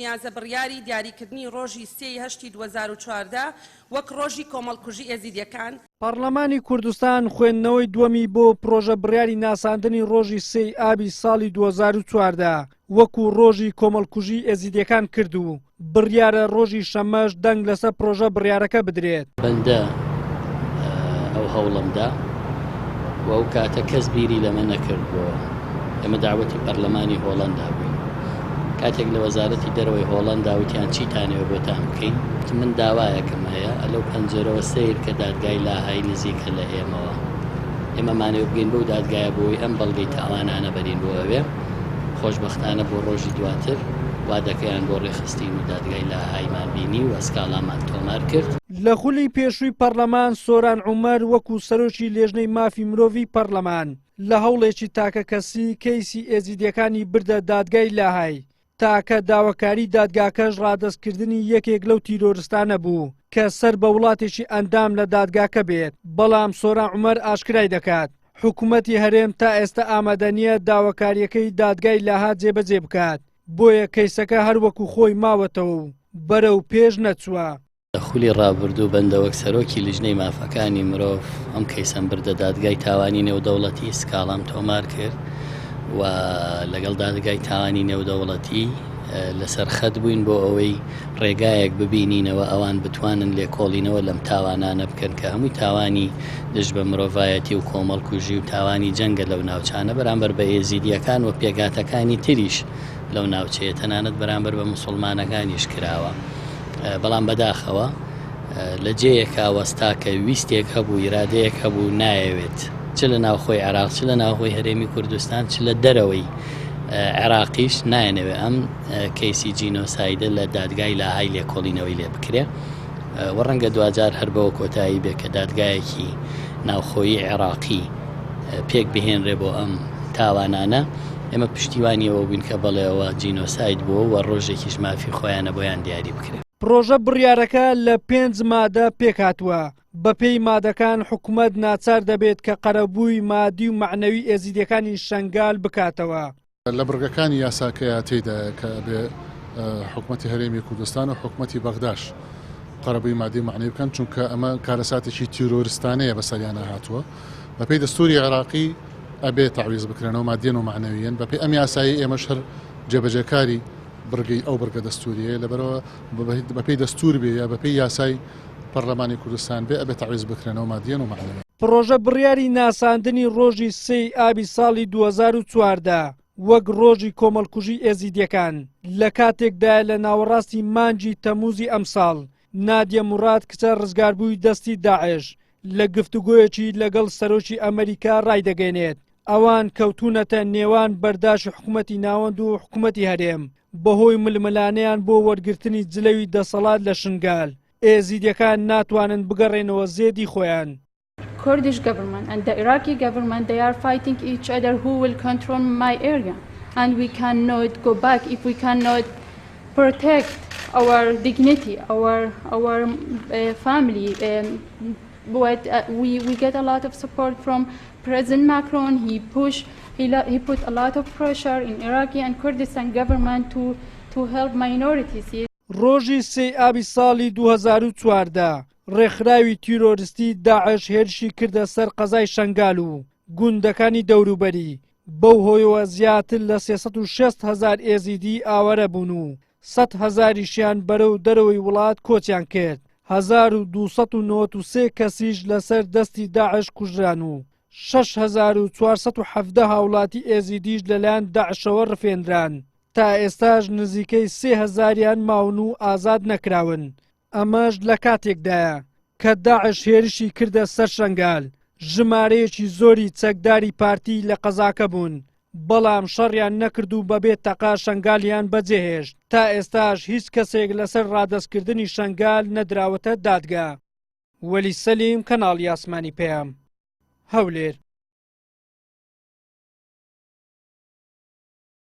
نیازە بڕیاری دیاریکردنی ڕۆژی 3 2014 وەک ڕۆژی کۆمەڵکوژی ئێزیدیەکان. پەرلەمانی کوردستان خوێندنەوەی دووەمی بۆ پرۆژە بڕیاری ناساندنی ڕۆژی 3 ئابی ساڵی 2014 وەکو ڕۆژی کۆمەڵکوژی ئێزیدیەکان کرد و بڕیارە ڕۆژی شەمەش دەنگ لەسەر پرۆژە بڕیارەکە بدرێت. بەندە ئەو هەوڵەمدا و ئەو کاتە کەس بیری لەمە نەکرد بۆ ئێمە داوەتی پەرلەمانی هۆڵەندا بووین. کاتێک لە وەزارەتی دەرەوەی هۆڵەندا وتیان چیتانەوە بۆتان بکەین، من داوایەکەم هەیە ئەلەو پەنجەرەوە سیر کە دادگای لاهایی نزیکە لە ئێمەوە ئێمەمانەوە بگەین بەو دادگایە بۆی ئەم بەڵگەی تاوانانە بەرین بۆ ئەوێ خۆشبەختانە بۆ ڕۆژی دواتر وادەکەیان بۆ ڕێخستین و دادگای لاهاییمان بینی و ئەسکاڵامان تۆمار کرد. لە خولی پێشووی پەرلەمان سۆران عومەر وەکو سەرۆکی لێژنەی مافی مرۆڤی پەرلەمان لە هەوڵێکی تاکە کەسی کەیسی ئێزیدیەکانی بردە دادگای لاهای تاکە داواکاری دادگاکەش ڕادەستکردنی یەکێک لەو تیرۆرستانە بوو کە سەر بە وڵاتێکی ئەندام لە دادگاکە بێت. بەڵام سۆران عومەر ئاشکرای دەکات حکوومەتی هەرێم تا ئێستا ئامادە نییە داواکاریەکەی دادگای لاها جێبەجێ بکات، بۆیە کەیسەکە هەروەکو خۆی ماوەتەوە و بەرەو پێش نەچووە. لە خولی ڕابردوو بەندە وەک سەرۆکی لیژنەی مافەکانی مرۆڤ ئەم کەیسەم بردە دادگای تاوانی نێودەوڵەتی سکاڵام تۆمار کرد و لەگەڵ دادگای تاوانی نێودەوڵەتی لەسەر خەت بووین بۆ ئەوەی ڕێگایەک ببینینەوە ئەوان بتوانن لێکۆڵینەوە لەم تاوانانە بکەن کە هەمووی تاوانی دژ بە مرۆڤایەتی و کۆمەڵکوژی و تاوانی جەنگە لەو ناوچانە بەرامبەر بە ئێزیدیەکان و پێگاتەکانی تریش لەو ناوچەیە تەنانەت بەرامبەر بە موسڵمانەکانیش کراوە. بەڵام بەداخەوە لە جێیەکا وەستا کە ویستێک هەبوو ئیرادەیەک هەبوو نایەوێت چ لە ناوخۆی عێراق چ لە ناوخۆی هەرێمی کوردستان چ لە دەرەوەی عێراقیش نایەنەوێت ئەم کەیسی جینۆسایدە لە دادگای لاهای لێکۆڵینەوەی لێ بکرێ و ڕەنگە دوجار هەر بەوە کۆتایی بێ کە دادگایەکی ناوخۆیی عێراقی پێک بهێنرێ بۆ ئەم تاوانانە. ئێمە پشتیوانیەوە بووین کە بەڵێەوە جینۆساید بووە و ڕۆژێکیش مافی خۆیانە بۆیان دیاری بکرێت. پرۆژە بڕیارەکە لە 5 مادە پێکهاتووە. بەپێی مادەکان حکوومەت ناچار دەبێت کە قەرەبووی مادی و معنەوی ئێزیدیەکانی شنگال بکاتەوە. لە بڕگەکانی یاساکەیە تێیدا کە بێ حکوومەتی هەرێمی کوردستان و حکوومەتی بەغداش قەرەبووی مادی معنەوی بکەن، چونکە ئەمە کارەساتێکی تیرۆریستانەیە بەسەریانە هاتووە. بەپێی دەستوری عێراقی ئەبێ تەعویز بکرێنەوە مادیەن و معنەویەن. بەپێی ئەم یاسایی ئێمەش هەر جێبەجێکاری بڕگەی ئەو بڕگە دەستوریە لەبەرەوە بەپێی دەستور بێ یا بەپێی یاسای پەرلەمانی کوردستان بێ ئەبێ تەعویز بکرێنەوە مادیەن و معنەویەن. پرۆژە بڕیاری ناساندنی ڕۆژی 3 ئابی ساڵی 2014 وەک ڕۆژی کۆمەڵکوژی ئێزیدیەکان لە کاتێکدا لە ناوەڕاستی مانجی تەموزی ئەمساڵ نادیە موراد کچە ڕزگاربووی دەستی داعش لە گفتوگۆیەکی لەگەڵ سەرۆکی ئەمریکا ڕایدەگەێنێت. ئەوان کەوتونەتە نێوان بەرداشت حکوومەتی ناوەند و حکوومەتی هەرێم بەهۆی ململانەیان بۆ وەرگرتنی جلەوی دەسەڵات لە شنگال. ئێزیدیەکان ناتوانن بگەڕێنەوە زێدی خۆیان. Kurdish government and the Iraqi government, they are fighting each other who will control my area, and we cannot go back if we cannot protect our dignity, our family. We get a lot of support from President Macron. He put a lot of pressure in Iraqi and Kurdistan government to help minorities. ڕۆژی 3 ئابی ساڵی 2014 ڕێکخراوی تیرۆریستی داعش هێرشی کردە سەر قەزای شنگال و گوندەکانی دەوروبەری. بەو هۆیەوە زیاتر لە 360,000 ئێزیدی ئاوەرە بوون و 100,000یشیان بەرەو دەرەوەی وڵات کۆچیان کرد. 1293 کەسیش لەسەر دەستی داعش کوژران و 6470 هاوڵاتی ئێزیدیش لەلایەن داعشەوە ڕفێنران. تا ئێستاش نزیکەی 3000یان ماون و ئازاد نەکراون. ئەمەش لە کاتێکدایە کە داعش هێرشی کردە سەر شنگال. ژمارەیەکی زۆری چەکداری پارتی لە قەزاکە بوون، بەڵام شەڕیان نەکرد و بەبێ تەقا شنگالیان بەجێهێشت. تا ئێستاش هیچ کەسێک لەسەر ڕادەستکردنی شنگال نەدراوەتە دادگا. وەلی سەلیم، کەناڵی ئاسمانی پێیام، هەولێر.